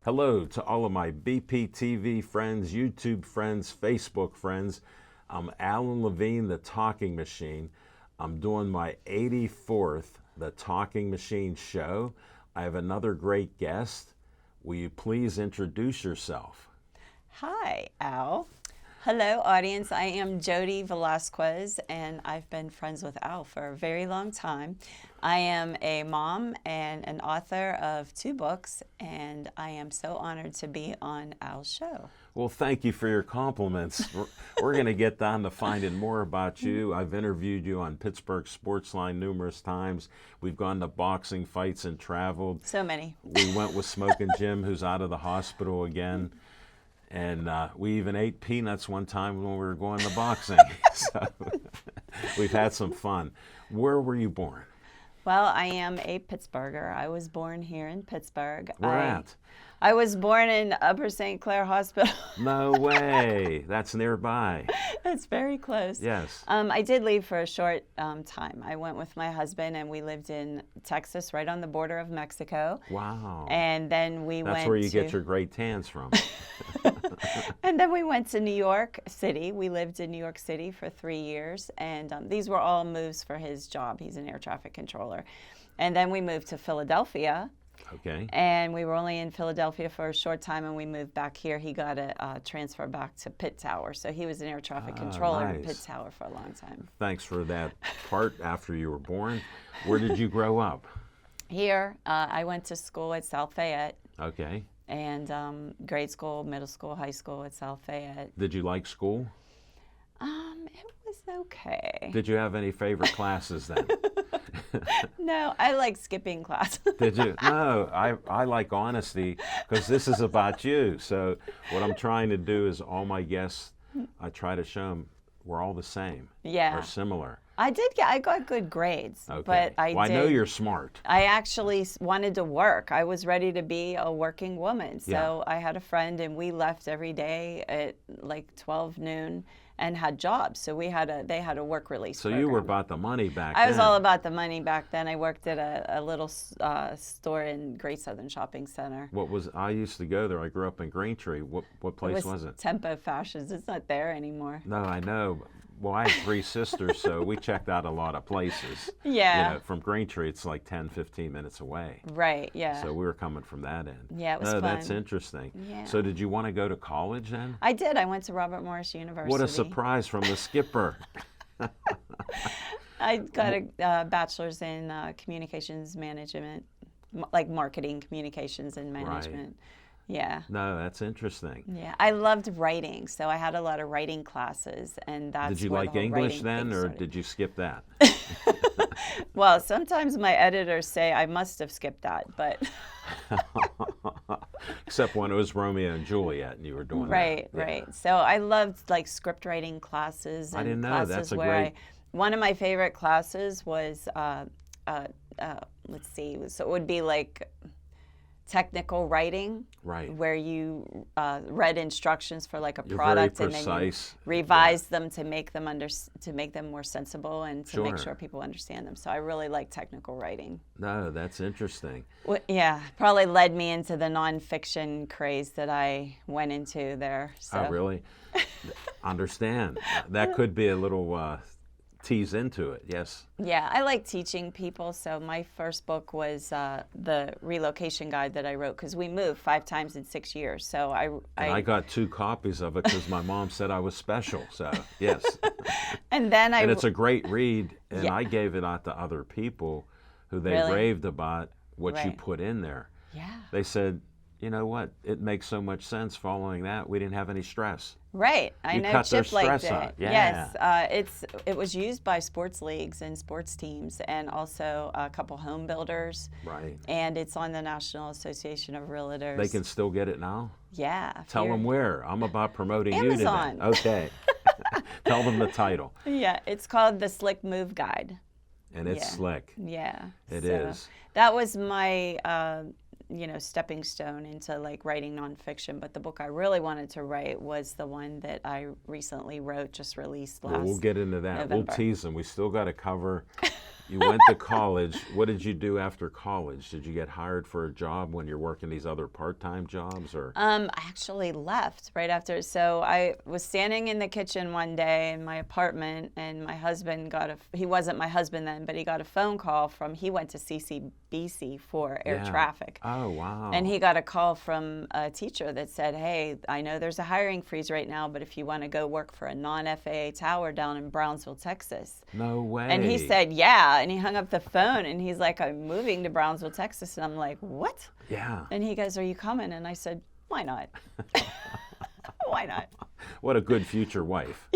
Hello to all of my BPTV friends, YouTube friends, Facebook friends. I'm Alan Levine, the Talking Machine. I'm doing my 84th The Talking Machine show. I have another great guest. Will you please introduce yourself? Hi, Al. Hello, audience. I am Jody Velasquez, and I've been friends with Al for a very long time. I am a mom and an author of 2 books, and I am so honored to be on Al's show. Well, thank you for your compliments. We're going to get down to finding more about you. I've interviewed you on Pittsburgh Sportsline numerous times. We've gone to boxing fights and traveled. So many. We went with Smoking Jim, who's out of the hospital again. And we even ate peanuts one time when we were going to boxing. So we've had some fun. Where were you born? Well, I am a Pittsburgher. I was born here in Pittsburgh. Where at? I was born in Upper St. Clair Hospital. No way. That's nearby. It's very close. Yes. I did leave for a short time. I went with my husband, and we lived in Texas, right on the border of Mexico. Wow. And then we went That's where you get your great tans from. And then we went to New York City. We lived in New York City for 3 years, and these were all moves for his job. He's an air traffic controller. And then we moved to Philadelphia. Okay. And we were only in Philadelphia for a short time, and we moved back here. He got a transfer back to Pitt Tower. So he was an air traffic controller in Pitt Tower for a long time. Thanks for that part after you were born. Where did you grow up? Here, I went to school at South Fayette. Okay. And grade school, middle school, high school at South Fayette. Did you like school? It was okay. Did you have any favorite classes then? No, I like skipping class. Did you? No, I like honesty because this is about you. So what I'm trying to do is all my guests, I try to show them we're all the same. Yeah. Or similar. I got good grades, Okay. but I know you're smart. I actually wanted to work. I was ready to be a working woman. So I had a friend, and we left every day at like 12 noon and had jobs. So they had a work release So program. you were about the money back then. I was all about the money back then. I worked at a little store in Great Southern Shopping Center. I used to go there. I grew up in Braintree. What place was it? Tempo Fashions. It's not there anymore. No, I know. Well, I have 3 sisters, so we checked out a lot of places. Yeah. You know, from Braintree, it's like 10, 15 minutes away. Right, yeah. So we were coming from that end. Yeah, it was fun. fun. That's interesting. Yeah. So did you want to go to college then? I did. I went to Robert Morris University. What a surprise from the skipper. I got a bachelor's in communications management, like marketing, communications, and management. Right. Yeah. No, that's interesting. Yeah, I loved writing, so I had a lot of writing classes, and that's. Did you where like the whole English writing then, thing or started. did you skip that? Well, sometimes my editors say I must have skipped that, but. Except when it was Romeo and Juliet, and you were doing right, that. Right. Yeah. So I loved like script writing classes. And I didn't know. Classes That's a where great. One of my favorite classes was, let's see, so it would be like technical writing, right? Where you read instructions for like a You're product very and precise. then you revise them to make them more sensible and to make Sure. sure people understand them. So I really like technical writing. No, that's interesting. Well, yeah, probably led me into the nonfiction craze that I went into there. So. I really understand. That could be a little tease into it, yes. Yeah, I like teaching people. So my first book was the relocation guide that I wrote because we moved 5 times in 6 years. So I got 2 copies of it because my mom said I was special. So yes. And then and it's a great read, and Yeah. I gave it out to other people who they Really? raved about what you Right. put in there. Yeah. They said, you know what? It makes so much sense following that. We didn't have any stress. Right. I You know cut their Chip liked stress it. out. Yeah. Yes. It was used by sports leagues and sports teams, and also a couple home builders. Right. And it's on the National Association of Realtors. They can still get it now? Yeah. Tell them where. I'm about promoting Amazon. you today. Okay. Tell them the title. Yeah. It's called The Slick Move Guide. And it's Yeah. slick. Yeah. It is. That was my stepping stone into like writing nonfiction. But the book I really wanted to write was the one that I recently wrote, just released last. Well, we'll get into that. November. We'll tease them. We still got to cover You went to college. What did you do after college? Did you get hired for a job when you're working these other part-time jobs, or? I actually left right after. So I was standing in the kitchen one day in my apartment, and my husband he wasn't my husband then, but he got a phone call he went to CCBC for air traffic. Oh, wow. And he got a call from a teacher that said, hey, I know there's a hiring freeze right now, but if you want to go work for a non-FAA tower down in Brownsville, Texas. No way. And he said, yeah. And he hung up the phone, and he's like, I'm moving to Brownsville, Texas. And I'm like, what? Yeah. And he goes, are you coming? And I said, why not? Why not? What a good future wife.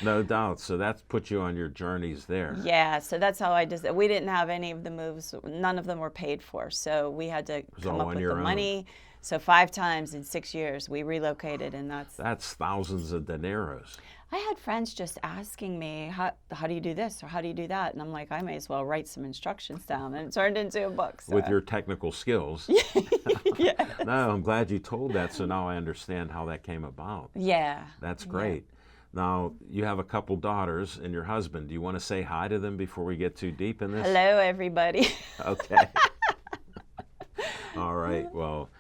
No doubt. So that's put you on your journeys there. Yeah, so that's how I did it. We didn't have any of the moves. None of them were paid for. So we had to come up with the money. So 5 times in 6 years we relocated, and that's thousands of dineros. I had friends just asking me, how do you do this or how do you do that? And I'm like, I may as well write some instructions down. And it turned into a book. So. With your technical skills. Yeah. No, I'm glad you told that, so now I understand how that came about. Yeah. That's great. Yeah. Now, you have a couple daughters and your husband. Do you want to say hi to them before we get too deep in this? Hello, everybody. Okay. All right. Well,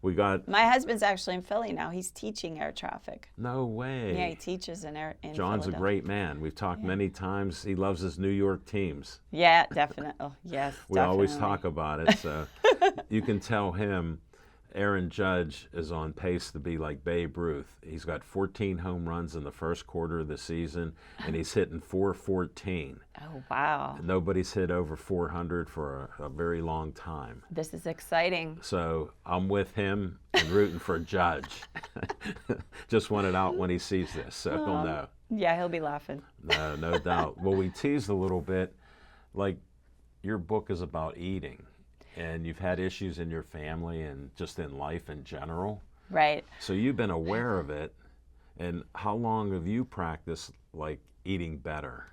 we got... My husband's actually in Philly now. He's teaching air traffic. No way. Yeah, he teaches in John's a great man. We've talked many times. He loves his New York teams. Yeah, definitely. Oh, yes, we always talk about it. So you can tell him Aaron Judge is on pace to be like Babe Ruth. He's got 14 home runs in the first quarter of the season, and he's hitting .414. Oh, wow. Nobody's hit over 400 for a very long time. This is exciting. So I'm with him and rooting for Judge. Just want it out when he sees this, so he'll know. Yeah, he'll be laughing. No doubt. Well, we teased a little bit, like your book is about eating. And you've had issues in your family and just in life in general. Right. So you've been aware of it. And how long have you practiced, like, eating better?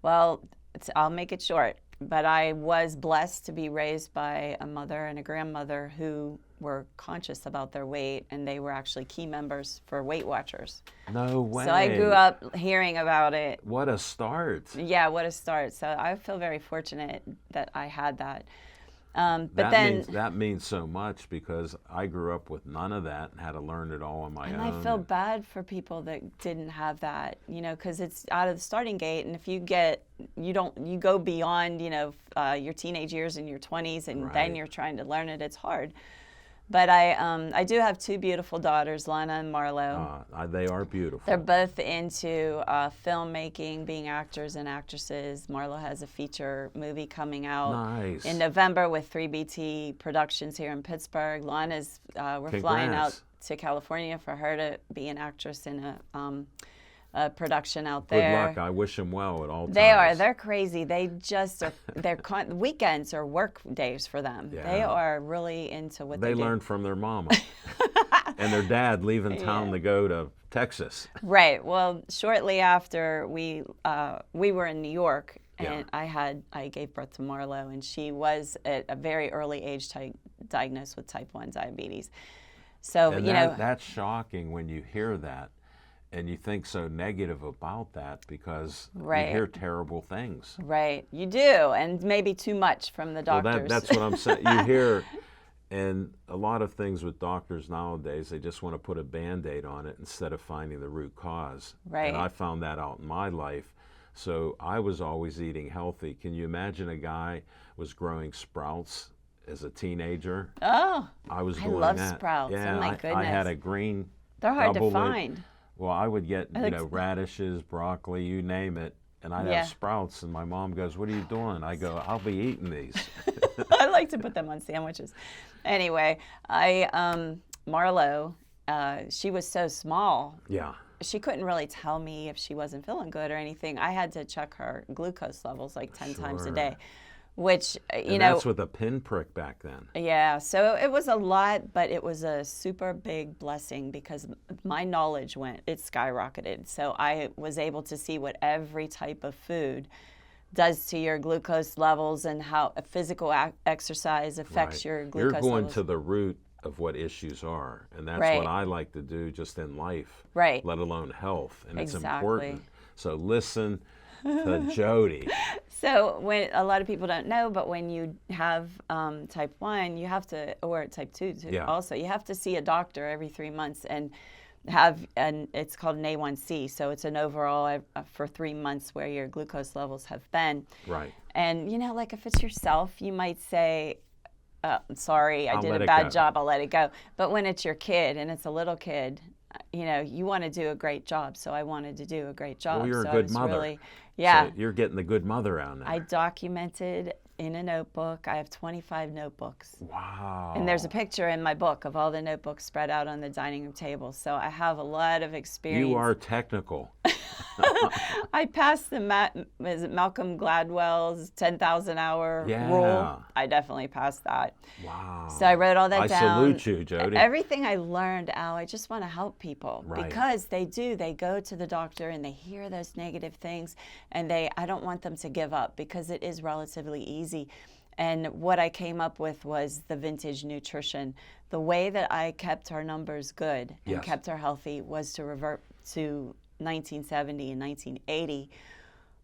Well, I'll make it short. But I was blessed to be raised by a mother and a grandmother who were conscious about their weight, and they were actually key members for Weight Watchers. No way. So I grew up hearing about it. What a start. Yeah, what a start. So I feel very fortunate that I had that. But that means so much, because I grew up with none of that and had to learn it all on my own. And I feel bad for people that didn't have that, because it's out of the starting gate. And if you go beyond, your teenage years and your 20s, and then you're trying to learn it, it's hard. But I do have 2 beautiful daughters, Lana and Marlo. They are beautiful. They're both into filmmaking, being actors and actresses. Marlo has a feature movie coming out in November with 3BT Productions here in Pittsburgh. Lana's, we're flying out to California for her to be an actress in a production out there. Good luck. I wish them well at all times. They're crazy. They just are, weekends are work days for them. Yeah. They are really into what they do. They learned from their mama and their dad leaving town to go to Texas. Right. Well, shortly after we were in New York, and I gave birth to Marlo, and she was at a very early age diagnosed with type 1 diabetes. So, and that's shocking when you hear that. And you think so negative about that, because you hear terrible things. Right, you do, and maybe too much from the doctors. Well, that's what I'm saying. You hear, and a lot of things with doctors nowadays, they just want to put a Band-Aid on it instead of finding the root cause. Right. And I found that out in my life. So I was always eating healthy. Can you imagine a guy was growing sprouts as a teenager? Oh, I was doing love that. Sprouts. Yeah, oh my goodness. I had a green. They're hard to find. Well, I would get, radishes, broccoli, you name it, and I'd have sprouts, and my mom goes, "What are you doing?" I go, "I'll be eating these." I like to put them on sandwiches. Anyway, Marlo, she was so small. Yeah. She couldn't really tell me if she wasn't feeling good or anything. I had to check her glucose levels like 10 times a day. Which, that's with a pinprick back then. Yeah, so it was a lot, but it was a super big blessing, because my knowledge it skyrocketed. So I was able to see what every type of food does to your glucose levels, and how a physical exercise affects your glucose levels. You're going to the root of what issues are, and that's what I like to do just in life, let alone health, and it's important. So listen. to Jody. So when a lot of people don't know, but when you have type 1, you have to, or type 2 too, Yeah. also, you have to see a doctor every 3 months and have, and it's called an A1C. So it's an overall for 3 months where your glucose levels have been. Right. And, like if it's yourself, you might say, sorry, I I'll did let a it bad go. job, I'll let it go. But when it's your kid and it's a little kid, you want to do a great job. So I wanted to do a great job. Well, you're so a I good was mother. really, yeah. So you're getting the good mother out there. I documented in a notebook. I have 25 notebooks. Wow. And there's a picture in my book of all the notebooks spread out on the dining room table. So I have a lot of experience. You are technical. I passed the Malcolm Gladwell's 10,000 hour Yeah. rule. I definitely passed that. Wow. So I wrote all that I down. salute you, Jody. Everything I learned, Al, I just want to help people Right. because they go to the doctor and they hear those negative things and I don't want them to give up because it is relatively easy. And what I came up with was the vintage nutrition. The way that I kept our numbers good and Yes. kept her healthy was to revert to 1970 and 1980,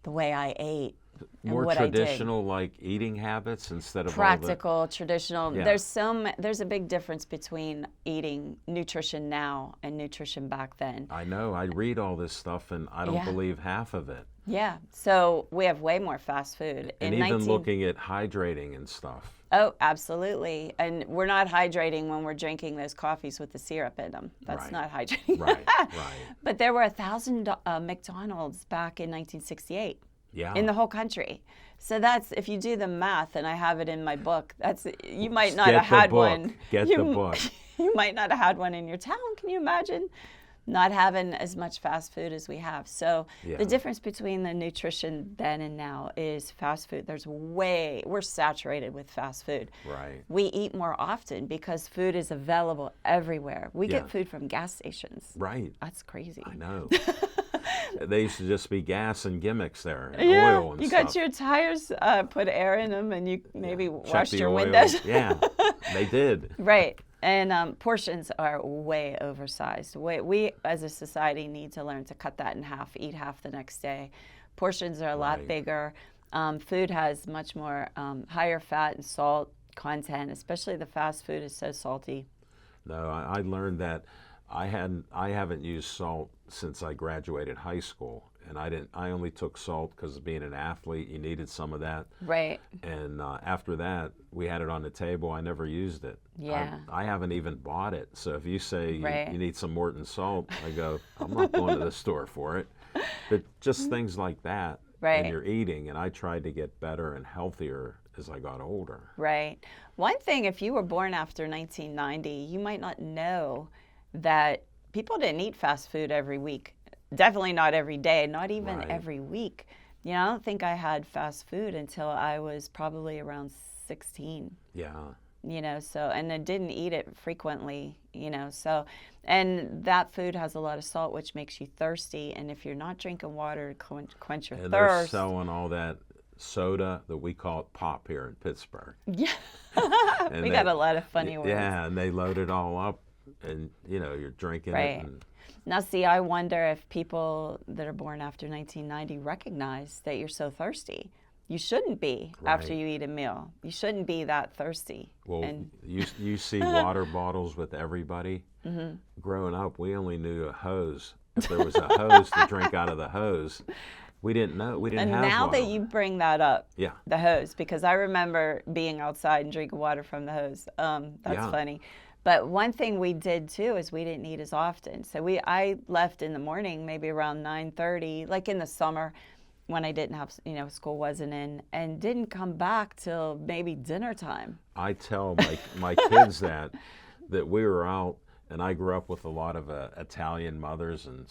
the way I ate. And More what I did. traditional, like eating habits instead of Practical, traditional. Yeah. There's a big difference between eating nutrition now and nutrition back then. I know. I read all this stuff, and I don't Yeah. believe half of it. Yeah. So we have way more fast food. And even looking at hydrating and stuff. Oh, absolutely. And we're not hydrating when we're drinking those coffees with the syrup in them. That's Right. not hydrating. Right, right. But there were 1,000 McDonald's back in 1968. Yeah. In the whole country. So that's, if you do the math, and I have it in my book, you might not Get have the had book. one. Get you, the book. You might not have had one in your town. Can you imagine not having as much fast food as we have? So Yeah. the difference between the nutrition then and now is fast food. We're saturated with fast food. Right. We eat more often because food is available everywhere. We Yeah. get food from gas stations. Right. That's crazy. I know. They used to just be gas and gimmicks there, and Yeah, oil and you stuff. got your tires, put air in them, and you maybe Check washed the your oil. windows. Yeah, they did. Right. And portions are way oversized. We, as a society, need to learn to cut that in half, eat half the next day. Portions are a lot Right. bigger. Food has much more higher fat and salt content, especially the fast food is so salty. No, I learned that I haven't used salt since I graduated high school, and I only took salt because of being an athlete. You needed some of that. Right. And after that, we had it on the table. I never used it. Yeah. I haven't even bought it. So if you say Right. you need some Morton salt, I go, I'm not going to the store for it. But just things like that. Right. And you're eating, and I tried to get better and healthier as I got older. Right. One thing, if you were born after 1990, you might not know that people didn't eat fast food every week. Definitely not every day, not even Right. every week. I don't think I had fast food until I was probably around 16. Yeah. So, and I didn't eat it frequently, so, and that food has a lot of salt, which makes you thirsty. And if you're not drinking water to quench your And they're thirst. selling all that soda that we call it pop here in Pittsburgh. Yeah. And We they- got a lot of funny words. Yeah, and they load it all up, and you're drinking Right. it. And Now, see, I wonder if people that are born after 1990 recognize that you're so thirsty. You shouldn't be after Right. you eat a meal. You shouldn't be that thirsty. well, And you see water bottles with everybody. Mm-hmm. Growing up, we only knew a hose. If there was a hose to drink out of the hose, we didn't know. We didn't and have now water. that you bring that up, Yeah. the hose, because I remember being outside and drinking water from the hose. That's Yeah. funny. But one thing we did too is we didn't eat as often. So I left in the morning, maybe around 9:30, like in the summer when I didn't have, school wasn't in, and didn't come back till maybe dinner time. I tell my kids that we were out, and I grew up with a lot of Italian mothers and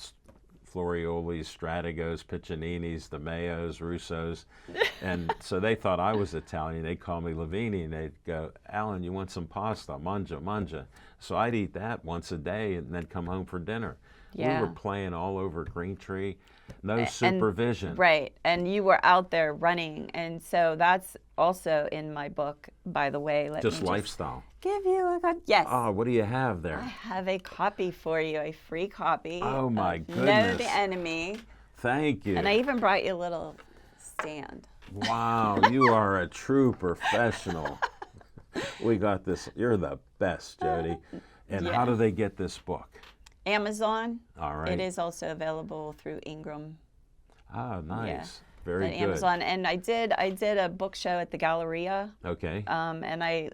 Floriolis, Strategos, Piccininis, the Mayos, Russos, and so they thought I was Italian. They'd call me Lavini, and they'd go, Alan, you want some pasta? Mangia, mangia. So I'd eat that once a day and then come home for dinner. Yeah. We were playing all over Green Tree, no supervision. Right. And you were out there running. And so that's also in my book, by the way. Let Just me lifestyle. give you a good, yes. Oh, what do you have I there? have a copy for you, a free copy. Oh, my of Know goodness. the Enemy Thank you. And I even brought you a little stand. Wow, you are a true professional. We got this. You're the best, Jody. And how Yeah. do they get this book? Amazon. All right. It is also available through Ingram. Ah, nice. Yeah. Very But good. Amazon, and I did a book show at the Galleria, Okay. and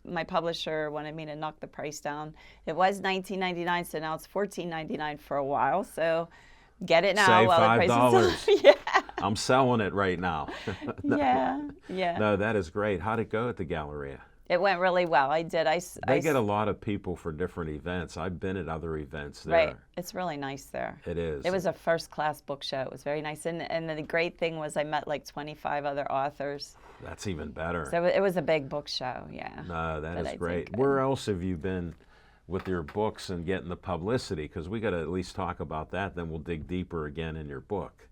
my publisher wanted me to knock the price down. It was $19.99, so now it's $14.99 for a while. So get it now Save while the price $5. is yeah, I'm selling it right now. yeah. No, that is great. How'd it go at the Galleria? It went really well. I did. They get a lot of people for different events. I've been at other events there. Right. It's really nice there. It is. It was a first-class book show. It was very nice, and the great thing was I met like 25 other authors. That's even better. So it was a big book show. Yeah. No, that But I is did great. good. Where else have you been with your books and getting the publicity? Because we got to at least talk about that. Then we'll dig deeper again in your book.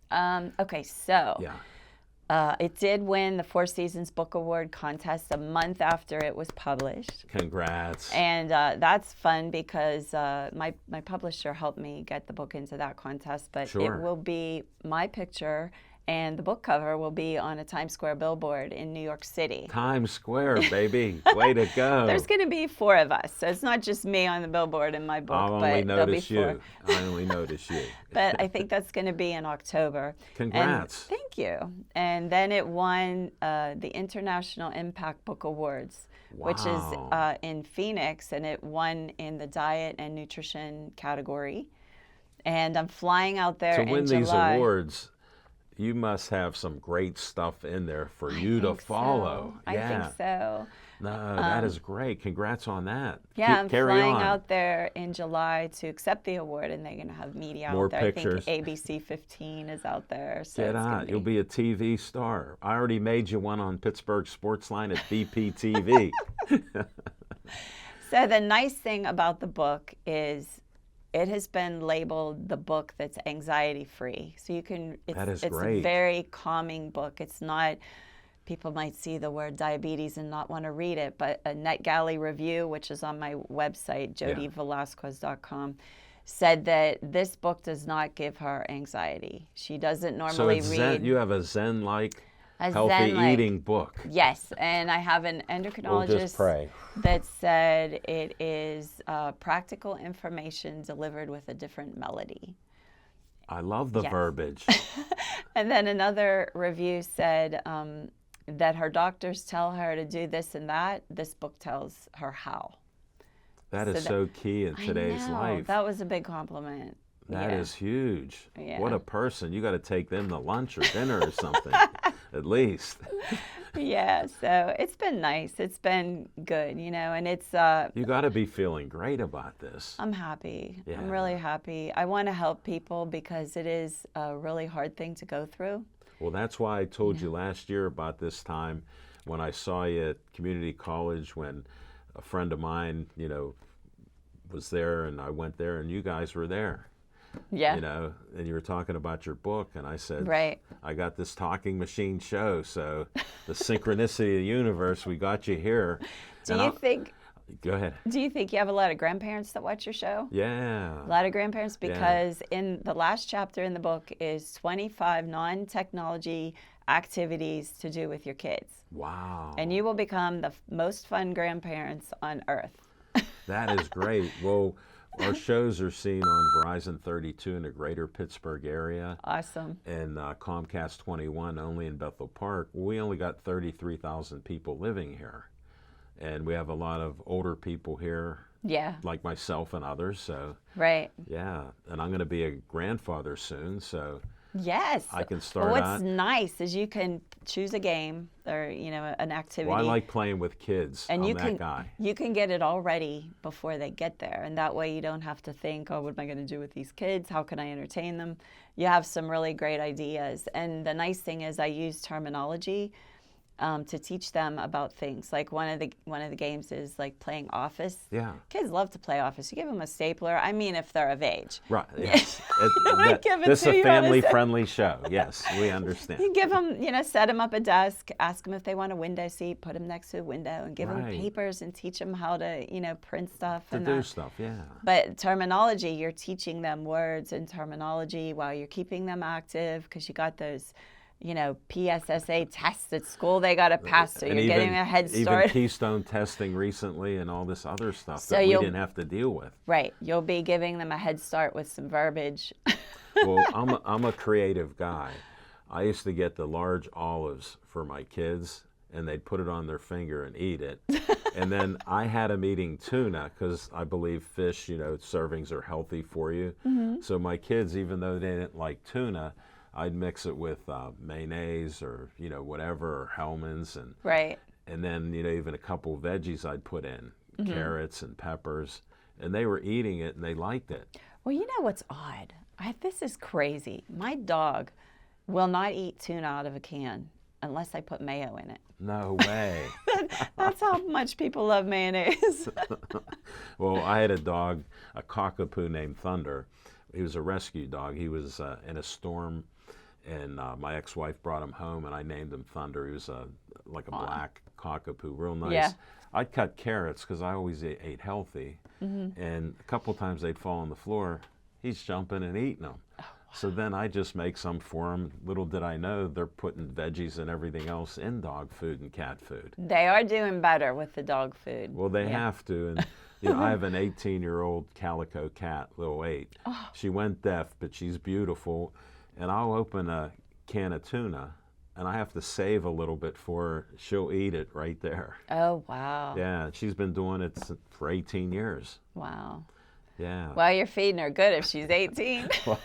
Okay, so Yeah. it did win the Four Seasons Book Award contest a month after it was published. Congrats. And that's fun because my publisher helped me get the book into that contest. But Sure. it will be my picture, and the book cover will be on a Times Square billboard in New York City. Times Square, baby. Way to go. There's going to be 4 of us, so it's not just me on the billboard in my book, I'll only but there'll be notice 4. you. I only notice you. But I think that's going to be in October. Congrats. And thank you. And then it won the International Impact Book Awards, which is Wow. in Phoenix, and it won in the diet and nutrition category. And I'm flying out there To in win these July. awards, you must have some great stuff in there for you to think follow. So. I think so. No, that is great. Congrats on that. Yeah, I'm Carry flying on. out there in July to accept the award, and they're going to have media More out there. pictures. I think ABC 15 is out there. So Get it's gonna on. You'll be a TV star. I already made you one on Pittsburgh Sportsline at BPTV. So the nice thing about the book is it has been labeled the book that's anxiety free. So you can That is it's great. a very calming book. It's not people might see the word diabetes and not want to read it, but a NetGalley review, which is on my website, jodyvelasquez.com, said that this book does not give her anxiety. She doesn't So normally it's read Zen, you have a Zen-like a healthy Zen-like- eating book. Yes, and I have an We'll endocrinologist just pray. that said it is practical information delivered with a different melody. I love the Yes. verbiage. And then another review said that her doctors tell her to do this and that. This book tells her how. That is So so key in today's I know, life. that was a big compliment. That Yeah. is huge. Yeah. What a person. You got to take them to lunch or dinner or something, at least. Yeah, so it's been nice. It's been good, and it's You got to be feeling great about this. I'm happy. Yeah. I'm really happy. I want to help people because it is a really hard thing to go through. Well, that's why I told you last year about this time when I saw you at community college when a friend of mine, was there and I went there and you guys were there. Yeah. And you were talking about your book, and I said, Right. I got this talking machine show, so the synchronicity of the universe, we got you here. Do And you I'll- think Go ahead. you have a lot of grandparents that watch your show? Yeah. A lot of grandparents, because in the last chapter in the book is 25 non-technology activities to do with your kids. Wow. And you will become the most fun grandparents on earth. That is great. Well, our shows are seen on Verizon 32 in the greater Pittsburgh area Awesome. and Comcast 21 only in Bethel Park. We only got 33,000 people living here. And we have a lot of older people here, Yeah, like myself and others. So, right. yeah. And I'm going to be a grandfather soon. So, Yes. I can start Well, out. what's nice is you can choose a game or an activity. well, I like playing with kids. and I'm you that can guy. you can get it all ready before they get there, and that way you don't have to think, oh, what am I going to do with these kids? How can I entertain them? You have some really great ideas, and the nice thing is I use terminology to teach them about things. Like one of the games is like playing Office. Yeah. Kids love to play Office. You give them a stapler. I mean, if they're of age. Right. Yes. Give it This is to a you on a family-friendly show. Yes, we understand. You give them, set them up a desk, ask them if they want a window seat, put them next to a window, and give them Right. papers and teach them how to, print stuff. To and do stuff, yeah. But terminology, you're teaching them words and terminology while you're keeping them active because you got those, PSSA tests at school they got to pass, so And you're getting a head start. Even Keystone testing recently and all this other stuff So that we you'll- didn't have to deal with. Right. You'll be giving them a head start with some verbiage. Well, I'm a creative guy. I used to get the large olives for my kids, and they'd put it on their finger and eat it. And then I had them eating tuna because I believe fish, servings are healthy for you. So my kids, even though they didn't like tuna, I'd mix it with mayonnaise or whatever, or Hellman's, Right. and then even a couple of veggies I'd put in, carrots and peppers, and they were eating it and they liked it. Well, you know what's odd? This is crazy. My dog will not eat tuna out of a can unless I put mayo in it. No way. That's how much people love mayonnaise. Well, I had a dog, a cockapoo named Thunder. He was a rescue dog. He was in a storm, and my ex-wife brought him home, and I named him Thunder. He was like a black cockapoo, real nice. Yeah. I'd cut carrots because I always ate healthy, and a couple times they'd fall on the floor. He's jumping and eating them. So then I just make some for him. Little did I know they're putting veggies and everything else in dog food and cat food. They are doing better with the dog food. Well, they have to. And I have an 18-year-old calico cat, Lil 8. She went deaf, but she's beautiful. And I'll open a can of tuna, and I have to save a little bit for her. She'll eat it right there. Oh, wow. Yeah, she's been doing it for 18 years. Wow. Yeah. Well, you're feeding her good if she's 18. Well,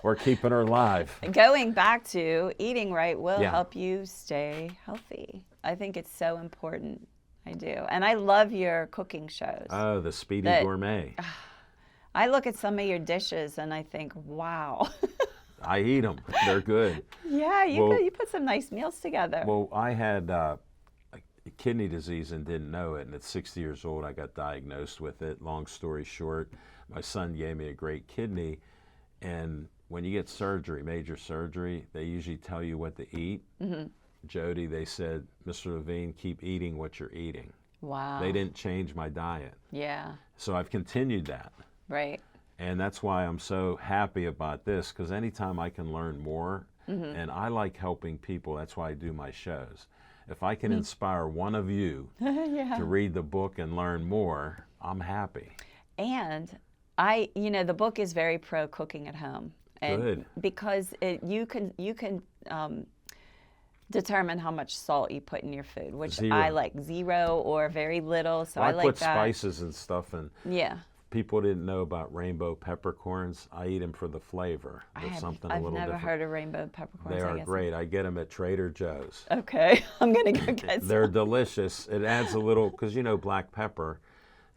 we're keeping her alive. Going back to eating right will Yeah. help you stay healthy. I think it's so important. I do. And I love your cooking shows. Oh, the Speedy Gourmet. I look at some of your dishes and I think, wow. I eat them. They're good. Yeah, Well- you put some nice meals together. Well, I had kidney disease and didn't know it. And at 60 years old, I got diagnosed with it. Long story short, my son gave me a great kidney. And when you get surgery, major surgery, they usually tell you what to eat. Jody, they said, Mr. Levine, keep eating what you're eating. Wow. They didn't change my diet. Yeah, So I've continued that. right. And that's why I'm so happy about this, because anytime I can learn more, and I like helping people, that's why I do my shows. If I can inspire one of you Yeah. to read the book and learn more, I'm happy. And the book is very pro cooking at home. And Good. Because you can determine how much salt you put in your food, which Zero. I like 0 or very little. So I I like put that. spices and stuff, and Yeah. people didn't know about rainbow peppercorns. I eat them for the flavor. There's something a I've little never different. heard of rainbow peppercorns. They I are guess. great. I get them at Trader Joe's. Okay, I'm gonna go get some. They're delicious. It adds a little, because black pepper,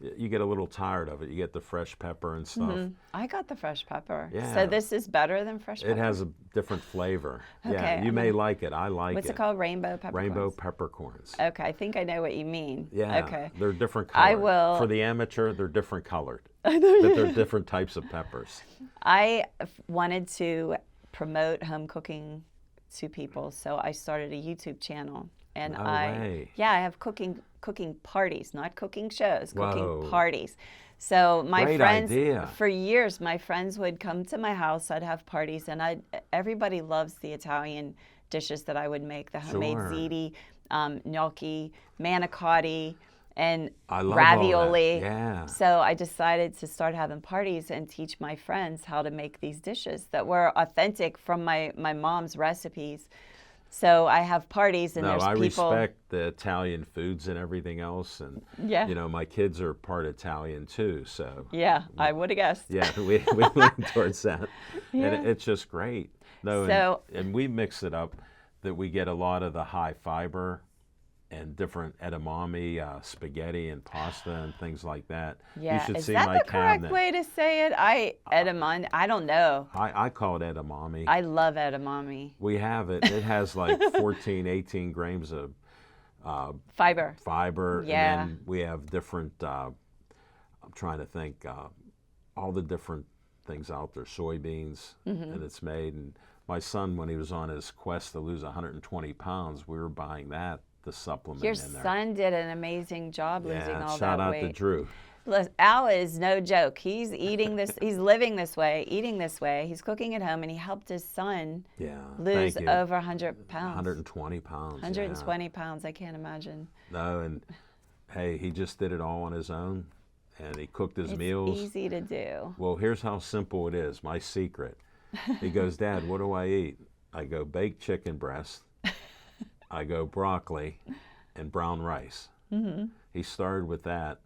you get a little tired of it. You get the fresh pepper and stuff. I got the fresh pepper. Yeah. So this is better than fresh pepper. It has a different flavor. Okay, Yeah, you I'm may gonna- like it. I like What's it. it called? Rainbow peppercorns. Rainbow peppercorns. Okay, I think I know what you mean. Yeah, Okay. they're different colored. I will- For the amateur, they're different colored. But they're different types of peppers. I wanted to promote home cooking to people, so I started a YouTube channel, and No I way. I have cooking parties, not cooking shows, cooking Whoa. parties. So my Great friends, idea. for years, my friends would come to my house. I'd have parties, and everybody loves the Italian dishes that I would make: the homemade Sure. ziti, gnocchi, manicotti, and I love all that. ravioli. Yeah. So I decided to start having parties and teach my friends how to make these dishes that were authentic from my mom's recipes. So I have parties and No, there's I people. respect the Italian foods and everything else, and Yeah. my kids are part Italian too. So Yeah, I would have guessed. yeah, we lean towards that, Yeah. and it's just great. No, So- and we mix it up that we get a lot of the high fiber and different edamame, spaghetti and pasta and things like that. Yeah, You should is see that my the correct cabinet. way to say it? Edamame. I don't know. I call it edamame. I love edamame. We have it. It has like 14, 18 grams of Fiber. fiber, Yeah. and then we have different. I'm trying to think, all the different things out there, soybeans, and it's made. And my son, when he was on his quest to lose 120 pounds, we were buying that to supplement Your in there. son did an amazing job losing Yeah, all shout that out weight. to Drew. Look, Al is no joke. He's eating this, he's living this way, eating this way. He's cooking at home, and he helped his son Yeah, lose thank you. over 100 pounds. 120 pounds. 120 pounds, I can't imagine. Yeah. No, and hey, he just did it all on his own, and he cooked his meals. It's easy to do. Well, here's how simple it is. My secret. He goes, Dad, what do I eat? I go baked chicken breast. I go broccoli and brown rice. He started with that.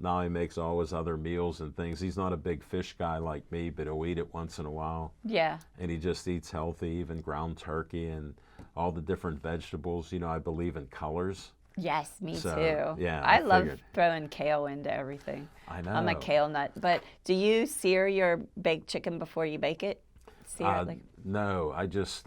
Now he makes all his other meals and things. He's not a big fish guy like me, but he'll eat it once in a while. Yeah. And he just eats healthy, even ground turkey and all the different vegetables. You know, I believe in colors. Yes, me So, too. yeah, I I love figured. throwing kale into everything. I know. I'm a kale nut. But do you sear your baked chicken before you bake it? Sear it like, No, I just,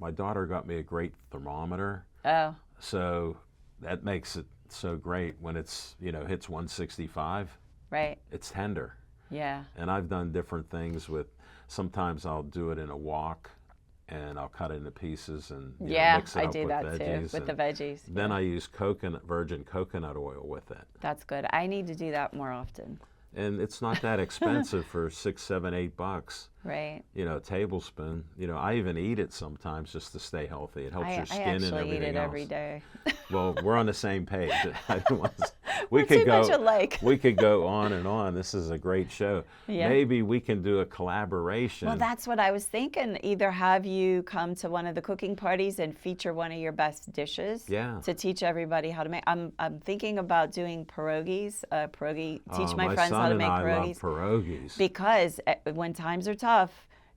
my daughter got me a great thermometer. oh, So that makes it so great when it's, you know, hits 165. right. It's tender. Yeah. And I've done different things with, sometimes I'll do it in a wok and I'll cut it into pieces and you know, Yeah, mix it I up do with that veggies. too, with the and veggies. Then I use virgin coconut oil with it. That's good. I need to do that more often. And it's not that expensive for $6, $7, $8. Right. You know, a tablespoon. You know, I even eat it sometimes just to stay healthy. It helps I your skin and actually everything eat it else. every day. Well, we're on the same page. We're too much alike. We could go on and on. This is a great show. Yeah. Maybe we can do a collaboration. Well, that's what I was thinking. Either have you come to one of the cooking parties and feature one of your best dishes Yeah. to teach everybody how to make. I'm thinking about doing pierogies. Teach my friends how to make My son and I pierogies. love pierogies. Because when times are tough,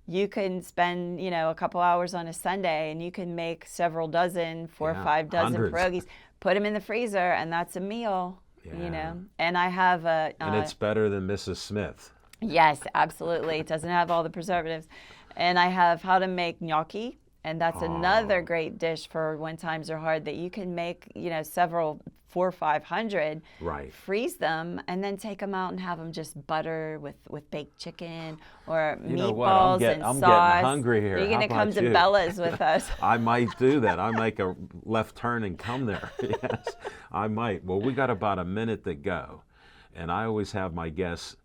you can spend, you know, a couple hours on a Sunday and you can make several dozen, 4 or Yeah, 5 dozen hundreds. pierogies, put them in the freezer, and that's a meal, Yeah. you know. And I have a, And it's better than Mrs. Smith. yes, absolutely. It doesn't have all the preservatives. And I have how to make gnocchi. And that's another great dish for when times are hard that you can make, you know, several, 400 or 500, Right. freeze them, and then take them out and have them just butter with baked chicken or You know meatballs what? I'm and getting sauce. hungry here. You're How going to come about to you? Bella's with us. I might do that. I make a left turn and come there. Yes, I might. Well, we got about a minute to go. And I always have my guests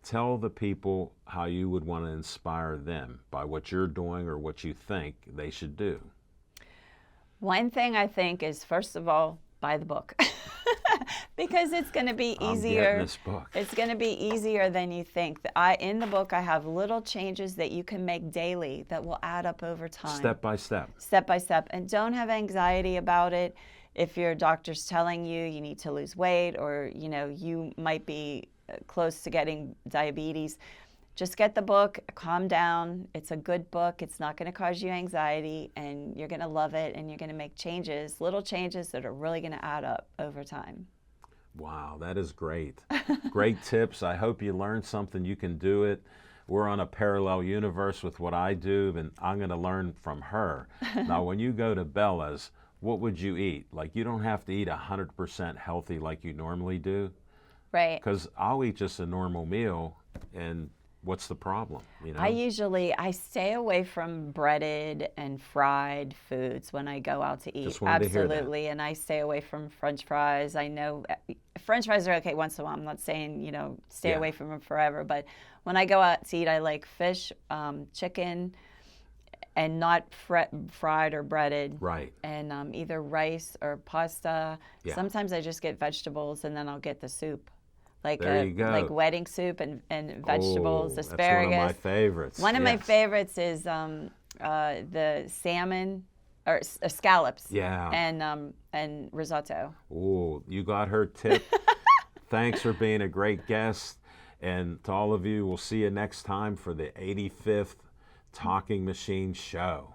tell the people how you would want to inspire them by what you're doing or what you think they should do. One thing I think is, first of all, buy the book. Because it's going to be I'm easier. getting this book. It's going to be easier than you think. In the book, I have little changes that you can make daily that will add up over time. Step by step. Step by step. And don't have anxiety about it. If your doctor's telling you you need to lose weight, or you know you might be close to getting diabetes, just get the book, calm down. It's a good book. It's not going to cause you anxiety, and you're going to love it, and you're going to make changes, little changes that are really going to add up over time. Wow, that is great. Great tips. I hope you learned something. You can do it. We're on a parallel universe with what I do, and I'm going to learn from her. Now, when you go to Bella's, what would you eat? Like, you don't have to eat 100% healthy like you normally do, Right. because I'll eat just a normal meal, and what's the problem? You know? I stay away from breaded and fried foods when I go out to eat. Just wanted to hear that. Absolutely. And I stay away from French fries. I know French fries are okay once in a while. I'm not saying, you know, stay Yeah. away from them forever. But when I go out to eat, I like fish, chicken, and not fried or breaded. Right. And either rice or pasta. Yeah. Sometimes I just get vegetables, and then I'll get the soup. Like There you go. like wedding soup and vegetables, Oh, asparagus. That's one of my favorites. One of my Yes. favorites is the salmon or scallops. Yeah. And risotto. Oh, you got her tip. Thanks for being a great guest. And to all of you, we'll see you next time for the 85th Talking Machine Show.